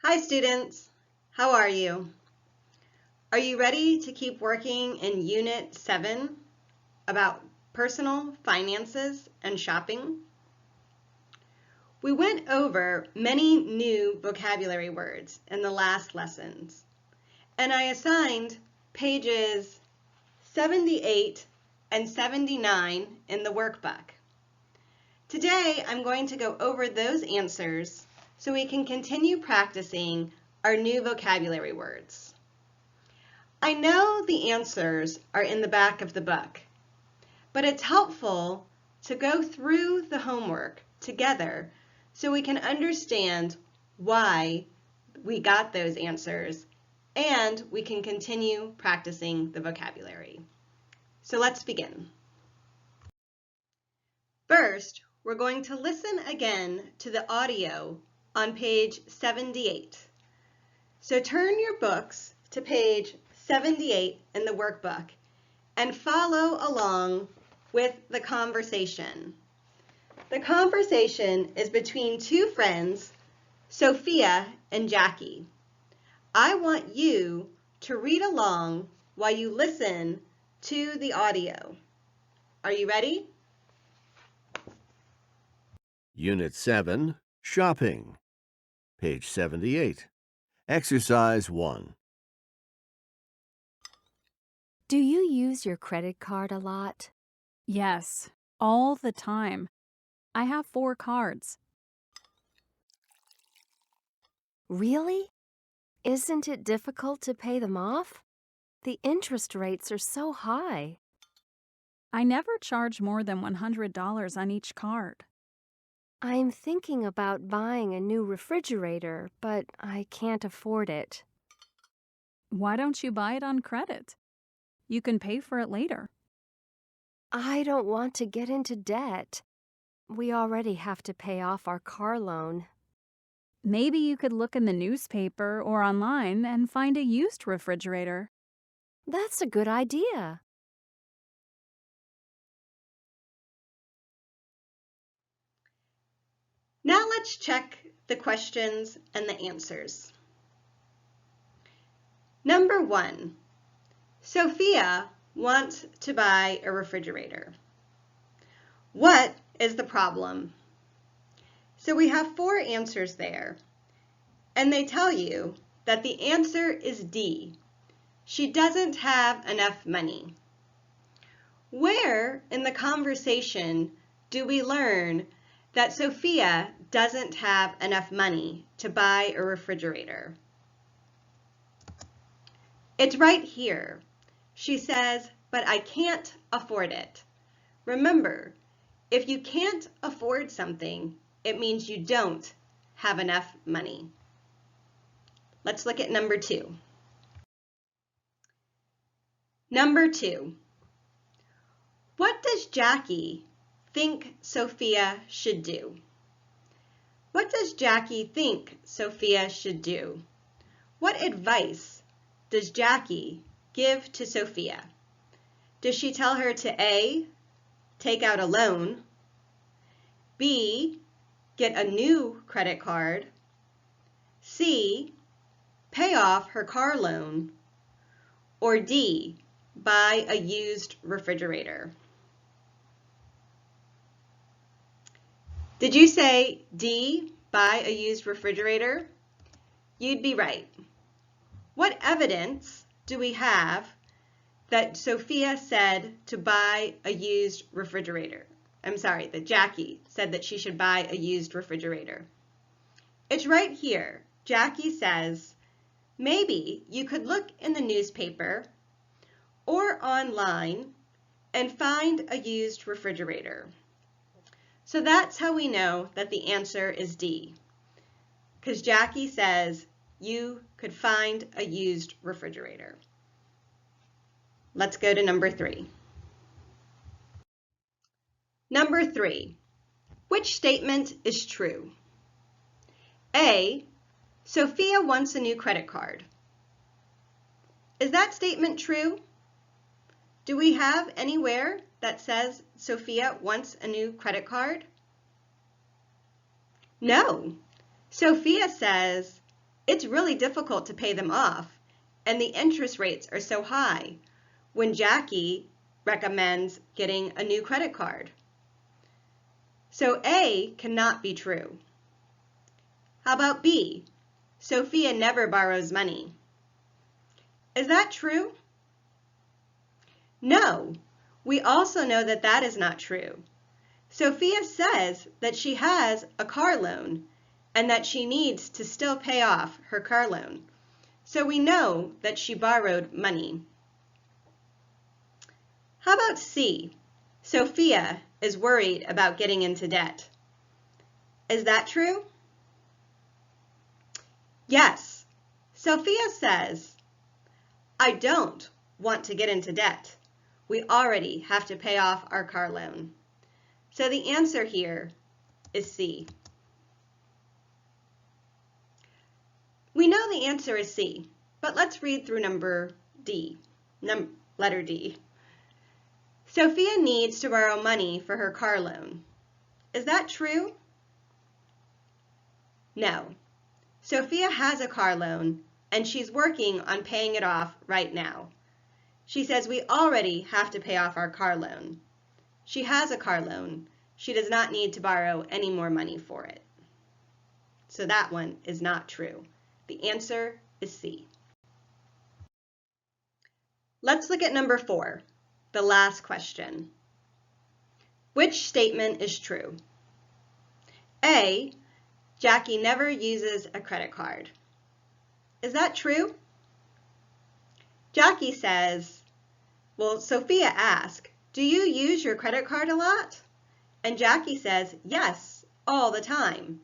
Hi students, how are you? Are you ready to keep working in Unit 7 about personal finances and shopping? We went over many new vocabulary words in the last lessons, and I assigned pages 78 and 79 in the workbook. Today I'm going to go over those answers so we can continue practicing our new vocabulary words. I know the answers are in the back of the book, but it's helpful to go through the homework together so we can understand why we got those answers and we can continue practicing the vocabulary. So let's begin. First, we're going to listen again to the audio on page 78. So turn your books to page 78 in the workbook and follow along with the conversation. The conversation is between two friends, Sophia and Jackie. I want you to read along while you listen to the audio. Are you ready? Unit 7, Shopping. Page 78. Exercise 1. Do you use your credit card a lot? Yes, all the time. I have 4 cards. Really? Isn't it difficult to pay them off? The interest rates are so high. I never charge more than $100 on each card. I'm thinking about buying a new refrigerator, but I can't afford it. Why don't you buy it on credit? You can pay for it later. I don't want to get into debt. We already have to pay off our car loan. Maybe you could look in the newspaper or online and find a used refrigerator. That's a good idea. Now let's check the questions and the answers. Number 1, Sophia wants to buy a refrigerator. What is the problem? So we have 4 answers there, and they tell you that the answer is D. She doesn't have enough money. Where in the conversation do we learn that Sophia doesn't have enough money to buy a refrigerator? It's right here. She says, but I can't afford it. Remember, if you can't afford something, it means you don't have enough money. Let's look at number 2. Number 2. What does Jackie think Sophia should do? What does Jackie think Sophia should do? What advice does Jackie give to Sophia? Does she tell her to A, take out a loan, B, get a new credit card, C, pay off her car loan, or D, buy a used refrigerator? Did you say D, buy a used refrigerator? You'd be right. What evidence do we have that Sophia said to buy a used refrigerator? I'm sorry, that Jackie said that she should buy a used refrigerator. It's right here. Jackie says, maybe you could look in the newspaper or online and find a used refrigerator. So that's how we know that the answer is D, because Jackie says you could find a used refrigerator. Let's go to number 3. Number 3, which statement is true? A, Sophia wants a new credit card. Is that statement true? Do we have anywhere that says Sophia wants a new credit card? No. Sophia says, it's really difficult to pay them off, and the interest rates are so high, when Jackie recommends getting a new credit card. So A cannot be true. How about B? Sophia never borrows money. Is that true? No, we also know that that is not true. Sophia says that she has a car loan and that she needs to still pay off her car loan. So we know that she borrowed money. How about C? Sophia is worried about getting into debt. Is that true? Yes. Sophia says, I don't want to get into debt. We already have to pay off our car loan. So the answer here is C. We know the answer is C, but let's read through letter D. Sophia needs to borrow money for her car loan. Is that true? No. Sophia has a car loan and she's working on paying it off right now. She says we already have to pay off our car loan. She has a car loan. She does not need to borrow any more money for it. So that one is not true. The answer is C. Let's look at number 4, the last question. Which statement is true? A, Jackie never uses a credit card. Is that true? Jackie says, well, Sophia asked, do you use your credit card a lot? And Jackie says, yes, all the time.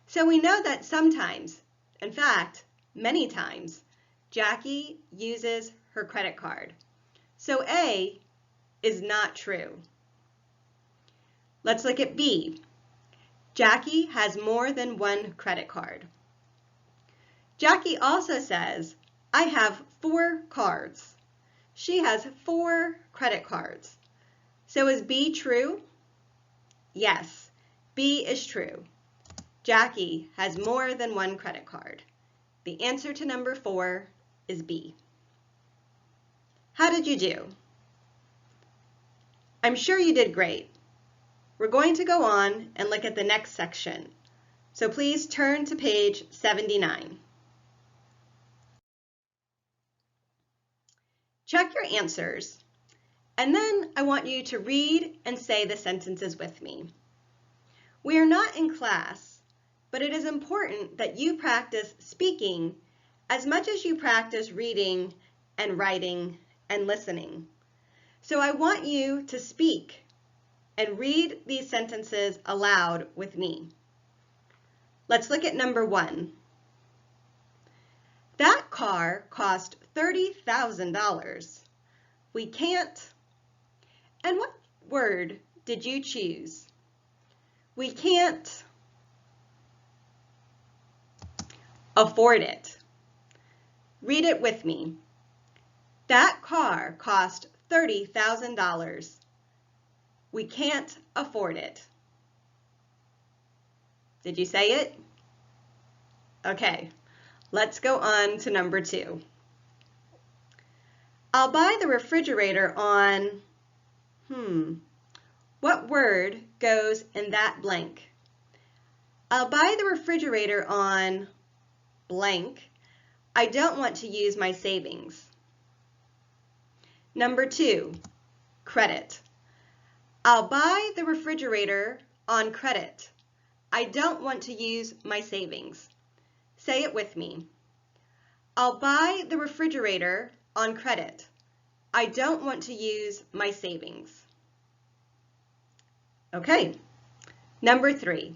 So we know that sometimes, in fact, many times, Jackie uses her credit card. So A is not true. Let's look at B. Jackie has more than one credit card. Jackie also says, I have 4 cards. She has 4 credit cards. So is B true? Yes, B is true. Jackie has more than one credit card. The answer to number 4 is B. How did you do? I'm sure you did great. We're going to go on and look at the next section. So please turn to page 79. Check your answers, and then I want you to read and say the sentences with me. We are not in class, but it is important that you practice speaking as much as you practice reading and writing and listening. So I want you to speak and read these sentences aloud with me. Let's look at number 1. That car cost $30,000. We can't. And what word did you choose? We can't afford it. Read it with me. That car cost $30,000. We can't afford it. Did you say it? Okay, let's go on to number 2. I'll buy the refrigerator on, what word goes in that blank? I'll buy the refrigerator on blank. I don't want to use my savings. Number 2, credit. I'll buy the refrigerator on credit. I don't want to use my savings. Say it with me. I'll buy the refrigerator on credit. I don't want to use my savings. Okay, number 3.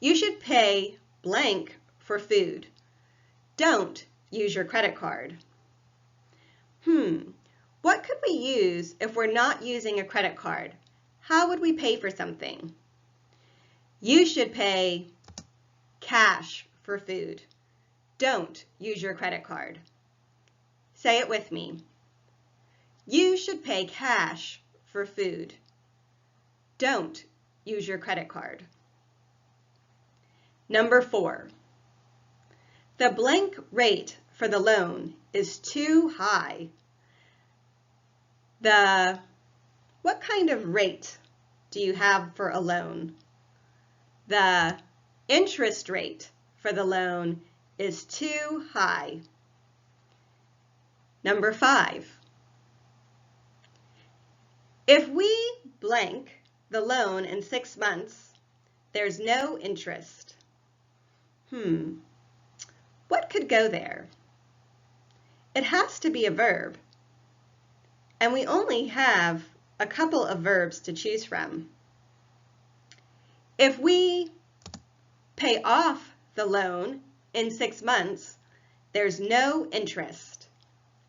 You should pay blank for food. Don't use your credit card. What could we use if we're not using a credit card? How would we pay for something? You should pay cash for food. Don't use your credit card. Say it with me. You should pay cash for food. Don't use your credit card. Number 4. The blank rate for the loan is too high. What kind of rate do you have for a loan? The interest rate for the loan is too high. Number 5. If we blank the loan in 6 months, there's no interest. What could go there? It has to be a verb. And we only have a couple of verbs to choose from. If we pay off the loan in 6 months, there's no interest.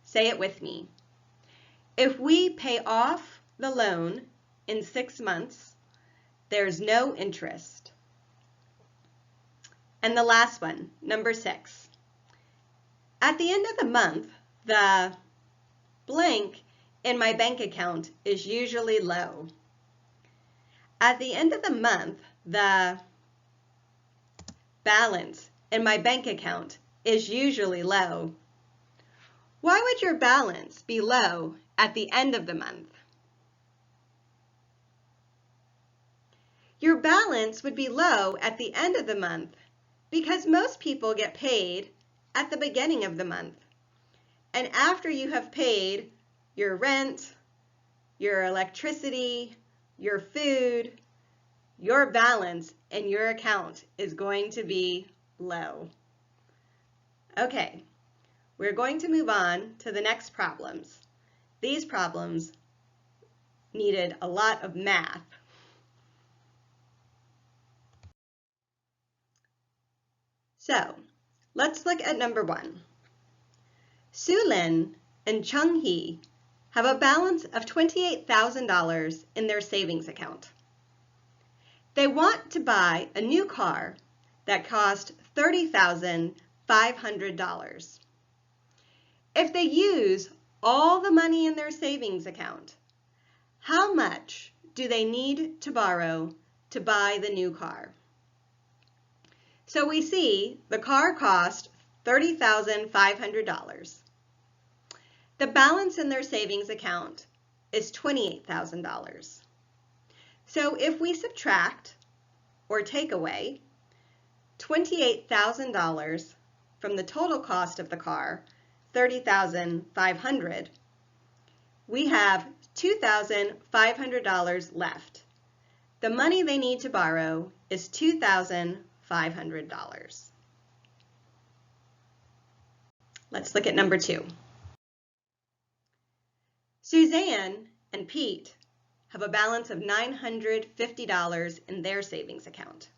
Say it with me. If we pay off the loan in 6 months, there's no interest. And the last one, number 6. At the end of the month, the blank in my bank account is usually low. At the end of the month, the balance in my bank account is usually low. Why would your balance be low at the end of the month? Your balance would be low at the end of the month because most people get paid at the beginning of the month. And after you have paid your rent, your electricity, your food, your balance in your account is going to be low. Okay, we're going to move on to the next problems. These problems needed a lot of math. So, let's look at number 1. Su Lin and Chung Hee have a balance of $28,000 in their savings account. They want to buy a new car that cost $30,500. If they use all the money in their savings account, how much do they need to borrow to buy the new car? So we see the car cost $30,500. The balance in their savings account is $28,000. So if we subtract or take away $28,000 from the total cost of the car, $30,500, we have $2,500 left. The money they need to borrow is $2,500. Let's look at number 2. Suzanne and Pete have a balance of $950 in their savings account.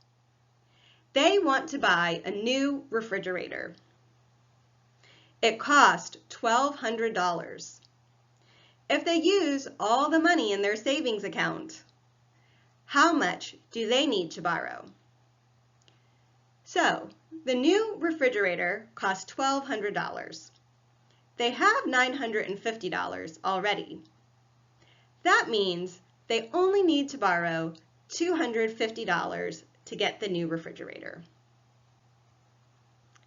They want to buy a new refrigerator. It cost $1,200. If they use all the money in their savings account, how much do they need to borrow? So, the new refrigerator cost $1,200. They have $950 already. That means they only need to borrow $250 to get the new refrigerator.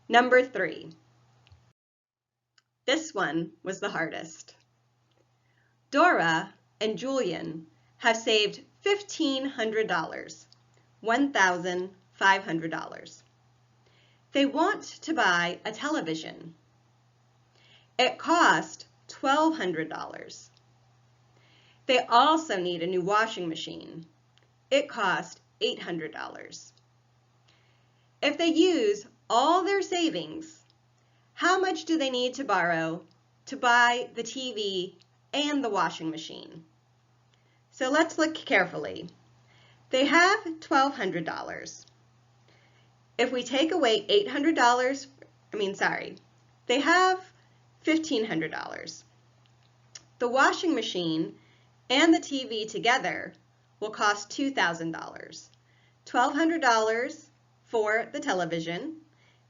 Number 3. This one was the hardest. Dora and Julian have saved $1,500, $1,500. They want to buy a television. It cost $1,200. They also need a new washing machine. It cost $800. If they use all their savings, how much do they need to borrow to buy the TV and the washing machine? So let's look carefully. They have $1,200. If we take away $800, they have $1,500. The washing machine and the TV together will cost $2,000. $1,200 for the television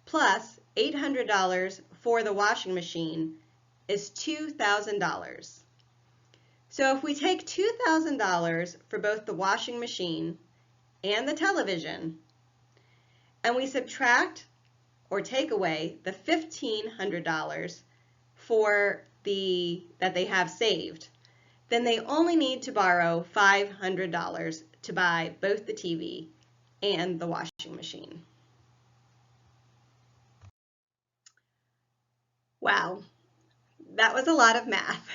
plus $800 for the washing machine is $2,000. So if we take $2,000 for both the washing machine and the television, and we subtract or take away the $1,500 that they have saved, then they only need to borrow $500 to buy both the TV and the washing machine. Wow, that was a lot of math.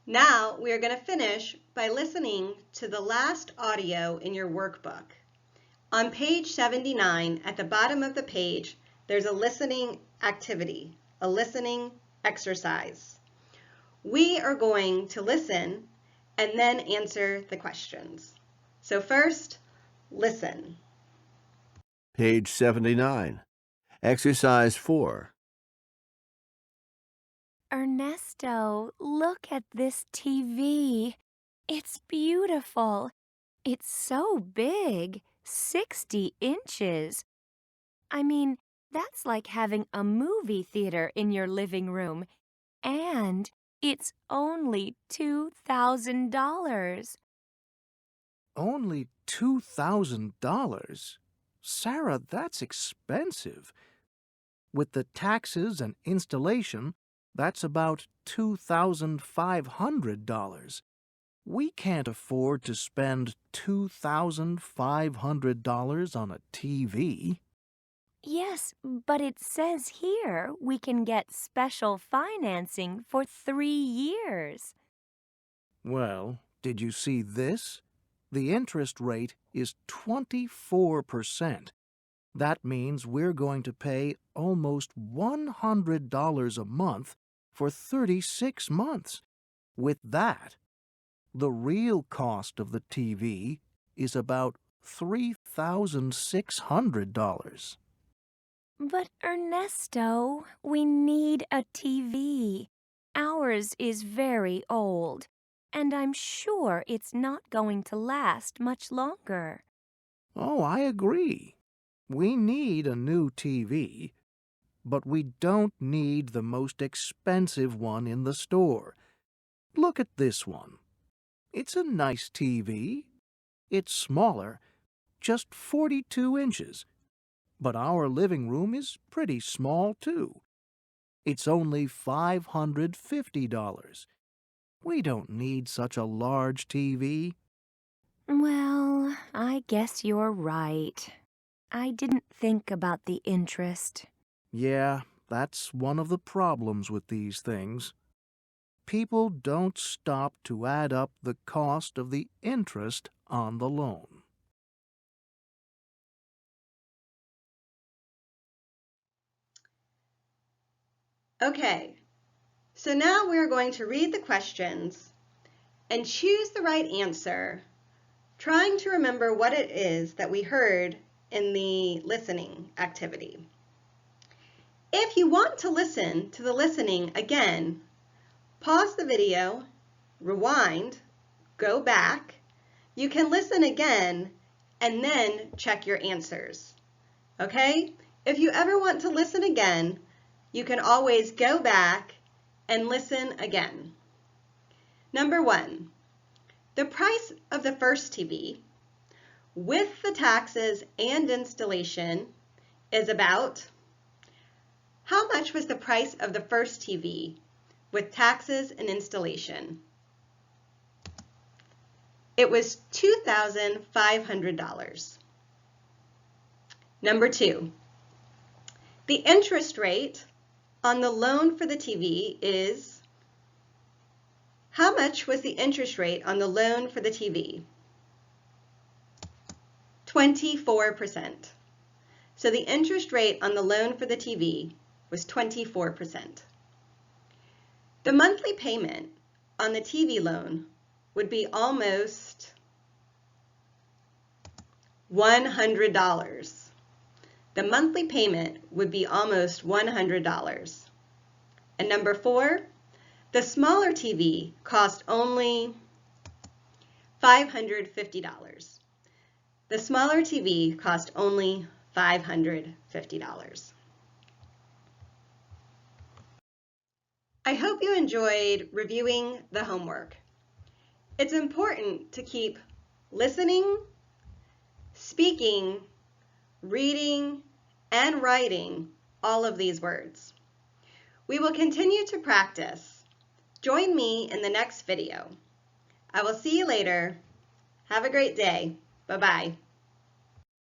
Now we are going to finish by listening to the last audio in your workbook. On page 79, at the bottom of the page, there's a listening activity, a listening exercise. We are going to listen and then answer the questions. So first, listen. Page 79. Exercise 4. Ernesto, look at this TV. It's beautiful. It's so big, 60 inches. I mean, that's like having a movie theater in your living room. And it's only $2,000. Only $2,000? Sarah, that's expensive. With the taxes and installation, that's about $2,500. We can't afford to spend $2,500 on a TV. Yes, but it says here we can get special financing for 3 years. Well, did you see this? The interest rate is 24%. That means we're going to pay almost $100 a month for 36 months. With that, the real cost of the TV is about $3,600. But Ernesto, we need a TV. Ours is very old, and I'm sure it's not going to last much longer. Oh, I agree. We need a new TV, but we don't need the most expensive one in the store. Look at this one. It's a nice TV. It's smaller, just 42 inches. But our living room is pretty small, too. It's only $550. We don't need such a large TV. Well, I guess you're right. I didn't think about the interest. Yeah, that's one of the problems with these things. People don't stop to add up the cost of the interest on the loan. Okay, so now we're going to read the questions and choose the right answer, trying to remember what it is that we heard in the listening activity. If you want to listen to the listening again, pause the video, rewind, go back. You can listen again and then check your answers. Okay? If you ever want to listen again, you can always go back and listen again. Number 1, the price of the first TV with the taxes and installation is about. How much was the price of the first TV with taxes and installation? It was $2,500. Number 2, the interest rate on the loan for the TV is. How much was the interest rate on the loan for the TV? 24%. So the interest rate on the loan for the TV was 24%. The monthly payment on the TV loan would be almost $100. The monthly payment would be almost $100. And number 4, the smaller TV cost only $550. The smaller TV cost only $550. I hope you enjoyed reviewing the homework. It's important to keep listening, speaking, reading, and writing all of these words. We will continue to practice. Join me in the next video. I will see you later. Have a great day. Bye-bye.